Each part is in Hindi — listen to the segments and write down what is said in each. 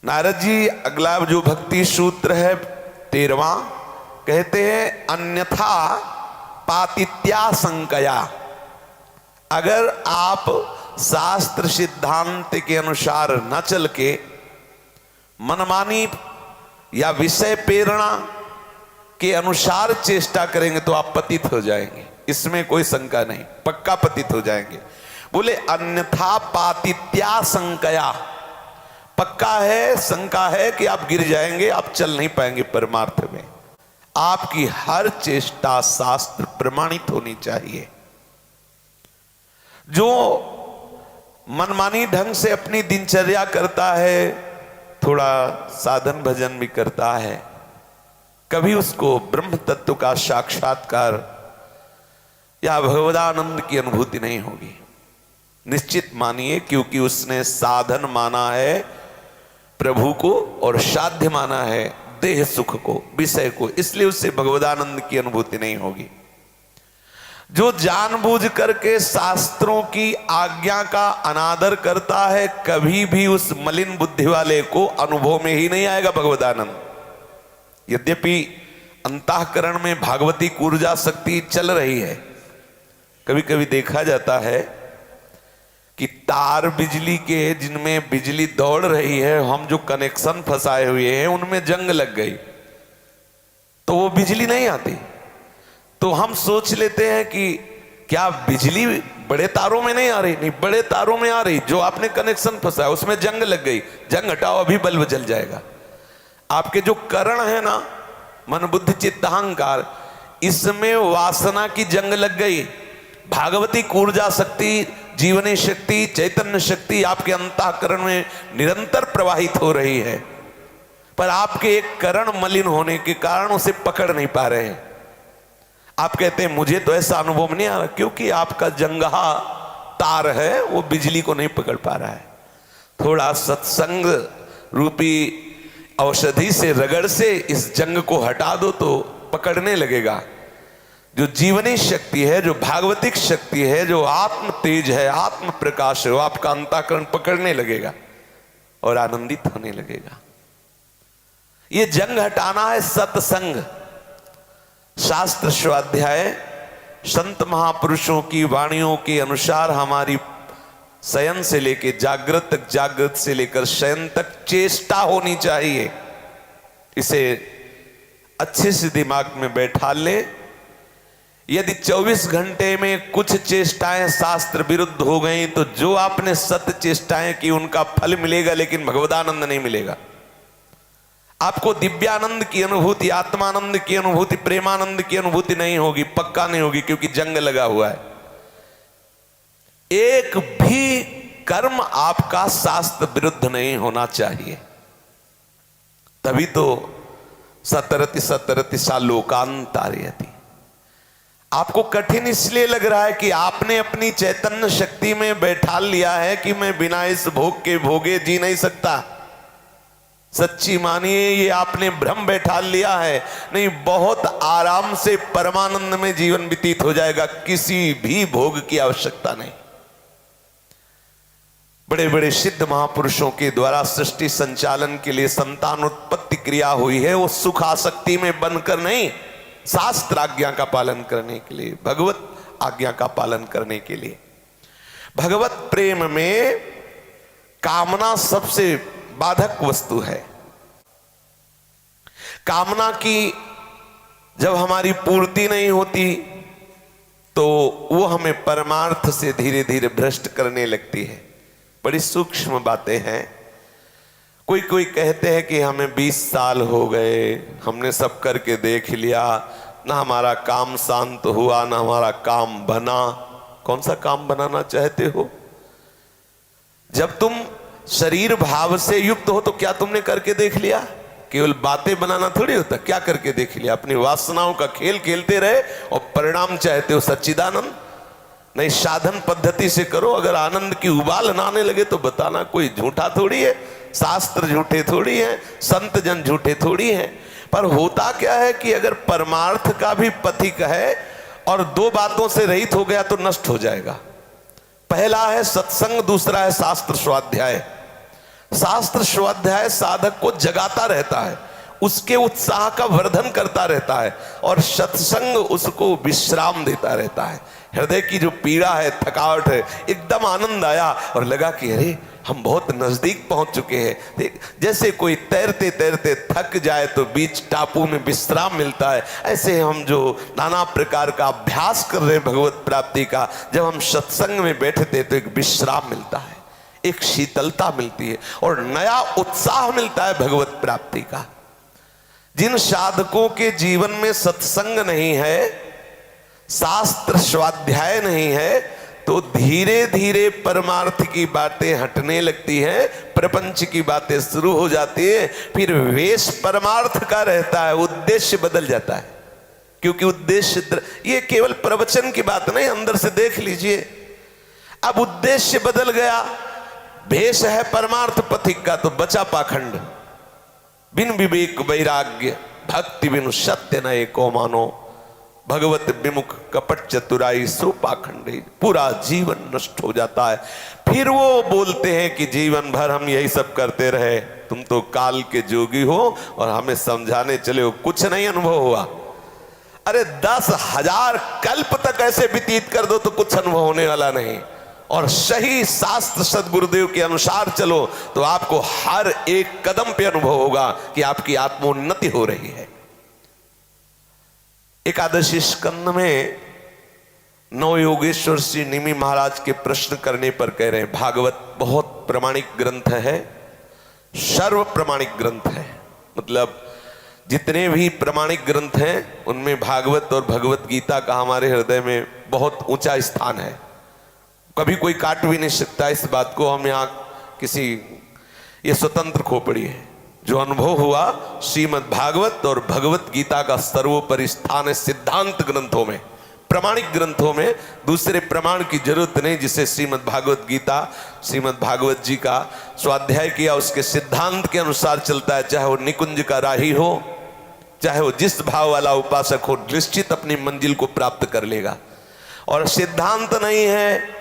नारद जी अगला जो भक्ति सूत्र है 13वां, कहते हैं अन्यथा पातित्या संकया। अगर आप शास्त्र सिद्धांत के अनुसार न चल के मनमानी या विषय प्रेरणा के अनुसार चेष्टा करेंगे तो आप पतित हो जाएंगे, इसमें कोई शंका नहीं, पक्का पतित हो जाएंगे। बोले अन्यथा पातित्या संकया, पक्का है, शंका है कि आप गिर जाएंगे, आप चल नहीं पाएंगे परमार्थ में। आपकी हर चेष्टा शास्त्र प्रमाणित होनी चाहिए। जो मनमानी ढंग से अपनी दिनचर्या करता है, थोड़ा साधन भजन भी करता है, कभी उसको ब्रह्म तत्व का साक्षात्कार या भगवदानंद की अनुभूति नहीं होगी। निश्चित मानिए, क्योंकि उसने साधन माना है प्रभु को और साध्य माना है देह सुख को, विषय को, इसलिए उससे भगवदानंद की अनुभूति नहीं होगी। जो जानबूझ करके शास्त्रों की आज्ञा का अनादर करता है, कभी भी उस मलिन बुद्धि वाले को अनुभव में ही नहीं आएगा भगवदानंद। यद्यपि अंतःकरण में भागवती ऊर्जा शक्ति चल रही है, कभी कभी देखा जाता है कि तार बिजली के जिनमें बिजली दौड़ रही है, हम जो कनेक्शन फंसाए हुए हैं उनमें जंग लग गई तो वो बिजली नहीं आती। तो हम सोच लेते हैं कि क्या बिजली बड़े तारों में नहीं आ रही? नहीं, बड़े तारों में आ रही, जो आपने कनेक्शन फंसाया उसमें जंग लग गई, जंग हटाओ अभी बल्ब जल जाएगा। आपके जो करण है ना, मन बुद्धि चित्त अहंकार, इसमें वासना की जंग लग गई। भागवती ऊर्जा शक्ति, जीवनी शक्ति, चैतन्य शक्ति आपके अंतःकरण में निरंतर प्रवाहित हो रही है, पर आपके एक करण मलिन होने के कारण उसे पकड़ नहीं पा रहे हैं। आप कहते हैं मुझे तो ऐसा अनुभव नहीं आ रहा, क्योंकि आपका जंगहा तार है वो बिजली को नहीं पकड़ पा रहा है। थोड़ा सत्संग रूपी औषधि से रगड़ से इस जंग को हटा दो तो पकड़ने लगेगा। जो जीवनी शक्ति है, जो भागवतिक शक्ति है, जो आत्म तेज है, आत्म प्रकाश है, वो आपका अंतःकरण पकड़ने लगेगा और आनंदित होने लगेगा। ये जंग हटाना है सत्संग, शास्त्र स्वाध्याय, संत महापुरुषों की वाणियों के अनुसार हमारी शयन से लेकर जागृत तक, जागृत से लेकर शयन तक चेष्टा होनी चाहिए। इसे अच्छे से दिमाग में बैठा ले। यदि 24 घंटे में कुछ चेष्टाएं शास्त्र विरुद्ध हो गई तो जो आपने सत्य चेष्टाएं की उनका फल मिलेगा, लेकिन भगवदानंद नहीं मिलेगा। आपको दिव्यानंद की अनुभूति, आत्मानंद की अनुभूति, प्रेमानंद की अनुभूति नहीं होगी, पक्का नहीं होगी, क्योंकि जंग लगा हुआ है। एक भी कर्म आपका शास्त्र विरुद्ध नहीं होना चाहिए, तभी तो सतरति सतरति सा लोकांतारयति। आपको कठिन इसलिए लग रहा है कि आपने अपनी चैतन्य शक्ति में बैठा लिया है कि मैं बिना इस भोग के भोगे जी नहीं सकता। सच्ची मानिए, ये आपने भ्रम बैठा लिया है। नहीं, बहुत आराम से परमानंद में जीवन व्यतीत हो जाएगा, किसी भी भोग की आवश्यकता नहीं। बड़े बड़े सिद्ध महापुरुषों के द्वारा सृष्टि संचालन के लिए संतान उत्पत्ति क्रिया हुई है, वो सुख आसक्ति में बनकर नहीं, शास्त्र आज्ञा का पालन करने के लिए, भगवत आज्ञा का पालन करने के लिए। भगवत प्रेम में कामना सबसे बाधक वस्तु है। कामना की जब हमारी पूर्ति नहीं होती तो वो हमें परमार्थ से धीरे धीरे भ्रष्ट करने लगती है। बड़ी सूक्ष्म बातें हैं। कोई कोई कहते हैं कि हमें 20 साल हो गए, हमने सब करके देख लिया, ना हमारा काम शांत हुआ, ना हमारा काम बना। कौन सा काम बनाना चाहते हो? जब तुम शरीर भाव से युक्त हो तो क्या तुमने करके देख लिया? केवल बातें बनाना थोड़ी होता, क्या करके देख लिया? अपनी वासनाओं का खेल खेलते रहे और परिणाम चाहते हो सच्चिदानंद? नहीं, साधन पद्धति से करो। अगर आनंद की उबाल न आने लगे तो बताना। कोई झूठा थोड़ी है, शास्त्र झूठे थोड़ी है, संत जन झूठे थोड़ी हैं। पर होता क्या है कि अगर परमार्थ का भी पथिक है और दो बातों से रहित हो गया तो नष्ट हो जाएगा। पहला है सत्संग, दूसरा है शास्त्र स्वाध्याय। शास्त्र स्वाध्याय साधक को जगाता रहता है, उसके उत्साह का वर्धन करता रहता है, और सत्संग उसको विश्राम देता रहता है। हृदय की जो पीड़ा है, थकावट है, एकदम आनंद आया और लगा कि अरे हम बहुत नजदीक पहुंच चुके हैं। देख, जैसे कोई तैरते तैरते थक जाए तो बीच टापू में विश्राम मिलता है, ऐसे हम जो नाना प्रकार का अभ्यास कर रहे हैं भगवत प्राप्ति का, जब हम सत्संग में बैठते तो एक विश्राम मिलता है, एक शीतलता मिलती है और नया उत्साह मिलता है भगवत प्राप्ति का। जिन साधकों के जीवन में सत्संग नहीं है, शास्त्र स्वाध्याय नहीं है, तो धीरे धीरे परमार्थ की बातें हटने लगती हैं, प्रपंच की बातें शुरू हो जाती है, फिर वेश परमार्थ का रहता है, उद्देश्य बदल जाता है। क्योंकि उद्देश्य, ये केवल प्रवचन की बात नहीं, अंदर से देख लीजिए। अब उद्देश्य बदल गया, भेष है परमार्थ पथिक का तो बचा पाखंड। बिन विवेक वैराग्य भक्ति बिनु सत्य न एको मानो, भगवत विमुख कपट चतुराई सो पाखंडी। पूरा जीवन नष्ट हो जाता है। फिर वो बोलते हैं कि जीवन भर हम यही सब करते रहे, तुम तो काल के जोगी हो और हमें समझाने चले हो, कुछ नहीं अनुभव हुआ। अरे 10,000 कल्प तक ऐसे व्यतीत कर दो तो कुछ अनुभव होने वाला नहीं, और सही शास्त्र सदगुरुदेव के अनुसार चलो तो आपको हर एक कदम पे अनुभव होगा कि आपकी आत्मोन्नति हो रही है। एकादशी स्कंद में नवयोगेश्वर श्री निमि महाराज के प्रश्न करने पर कह रहे हैं, भागवत बहुत प्रमाणिक ग्रंथ है, सर्व प्रमाणिक ग्रंथ है। मतलब जितने भी प्रमाणिक ग्रंथ हैं उनमें भागवत और भगवत गीता का हमारे हृदय में बहुत ऊंचा स्थान है। कभी कोई काट भी नहीं सकता इस बात को। हम यहाँ किसी, ये स्वतंत्र खोपड़ी है। जो अनुभव हुआ, श्रीमद् भागवत और भगवत गीता का सर्वोपरि स्थान है सिद्धांत ग्रंथों में, प्रमाणिक ग्रंथों में। दूसरे प्रमाण की जरूरत नहीं। जिसे श्रीमद् भागवत गीता, श्रीमद् भागवत जी का स्वाध्याय किया, उसके सिद्धांत के अनुसार चलता है। चाहे वो निकुंज का राही हो, चाहे वो जिस भाव वाला उपासक हो, निश्चित अपनी मंजिल को प्राप्त कर लेगा। और सिद्धांत नहीं है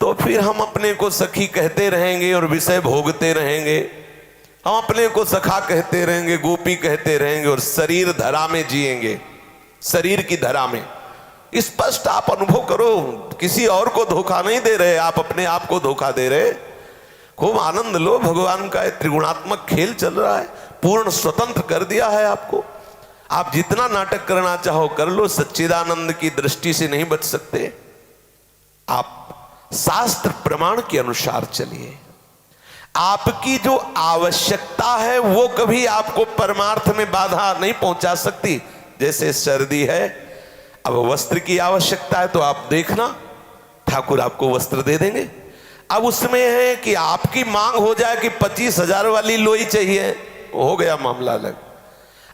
तो फिर हम अपने को सखी कहते रहेंगे और विषय भोगते रहेंगे। हम अपने को सखा कहते रहेंगे, गोपी कहते रहेंगे और शरीर धरा में जिएंगे, शरीर की धरा में। स्पष्ट आप अनुभव करो, किसी और को धोखा नहीं दे रहे, आप अपने आप को धोखा दे रहे। खूब आनंद लो, भगवान का त्रिगुणात्मक खेल चल रहा है, पूर्ण स्वतंत्र कर दिया है आपको। आप जितना नाटक करना चाहो कर लो, सच्चिदानंद की दृष्टि से नहीं बच सकते। आप शास्त्र प्रमाण के अनुसार चलिए। आपकी जो आवश्यकता है वो कभी आपको परमार्थ में बाधा नहीं पहुंचा सकती। जैसे सर्दी है, अब वस्त्र की आवश्यकता है तो आप देखना ठाकुर आपको वस्त्र दे देंगे। अब उसमें है कि आपकी मांग हो जाए कि 25,000 वाली लोई चाहिए, हो गया मामला अलग।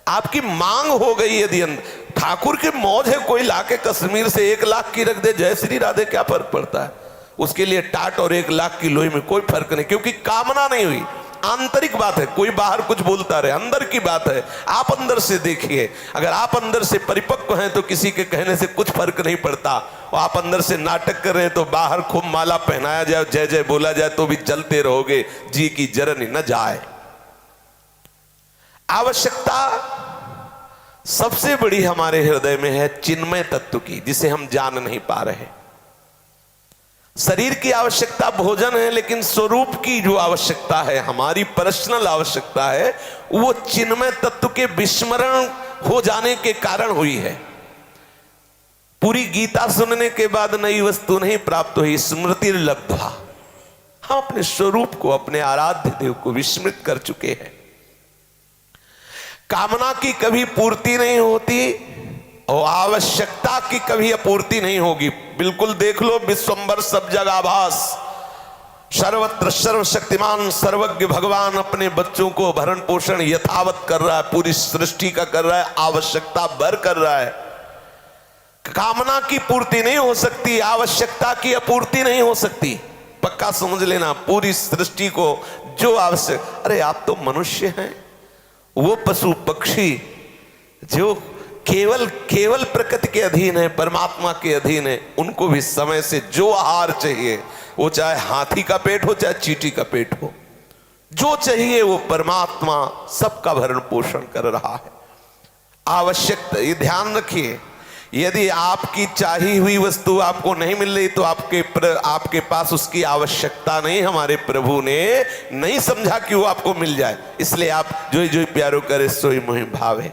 आपकी मांग हो गई, यदि ठाकुर की मौज है, कोई लाके कश्मीर से 1 लाख की रख दे, जय श्री राधे, क्या फर्क पड़ता है उसके लिए। टाट और 1 लाख की लोई में कोई फर्क नहीं, क्योंकि कामना नहीं हुई। आंतरिक बात है, कोई बाहर कुछ बोलता रहे, अंदर की बात है। आप अंदर से देखिए, अगर आप अंदर से परिपक्व हैं तो किसी के कहने से कुछ फर्क नहीं पड़ता। और आप अंदर से नाटक कर रहे हैं तो बाहर खूब माला पहनाया जाए, जय जय बोला जाए तो भी जलते रहोगे, जी की जरन न जाए। आवश्यकता सबसे बड़ी हमारे हृदय में है चिन्मय तत्व की, जिसे हम जान नहीं पा रहे। शरीर की आवश्यकता भोजन है, लेकिन स्वरूप की जो आवश्यकता है, हमारी पर्सनल आवश्यकता है, वो चिन्मय तत्व के विस्मरण हो जाने के कारण हुई है। पूरी गीता सुनने के बाद नई वस्तु नहीं प्राप्त हुई, स्मृति लब्ध्वा। हम अपने स्वरूप को, अपने आराध्य देव को विस्मृत कर चुके हैं। कामना की कभी पूर्ति नहीं होती और आवश्यकता की कभी अपूर्ति नहीं होगी। बिल्कुल देख लो, विश्वंभर सब जगह आभास, सर्वत्र सर्वशक्तिमान सर्वज्ञ भगवान अपने बच्चों को भरण पोषण यथावत कर रहा है, पूरी सृष्टि का कर रहा है, आवश्यकता भर कर रहा है। कामना की पूर्ति नहीं हो सकती, आवश्यकता की अपूर्ति नहीं हो सकती। पक्का समझ लेना, पूरी सृष्टि को जो आवश्यक, अरे आप तो मनुष्य हैं, वो पशु पक्षी जो केवल प्रकृति के अधीन है, परमात्मा के अधीन है, उनको भी समय से जो आहार चाहिए, वो चाहे हाथी का पेट हो चाहे चींटी का पेट हो, जो चाहिए वो परमात्मा सबका भरण पोषण कर रहा है। आवश्यकता, ये ध्यान रखिए, यदि आपकी चाही हुई वस्तु आपको नहीं मिल रही तो आपके पास उसकी आवश्यकता नहीं, हमारे प्रभु ने नहीं समझा कि वो आपको मिल जाए, इसलिए आप जो प्यारो करे सोई मोहि भावे।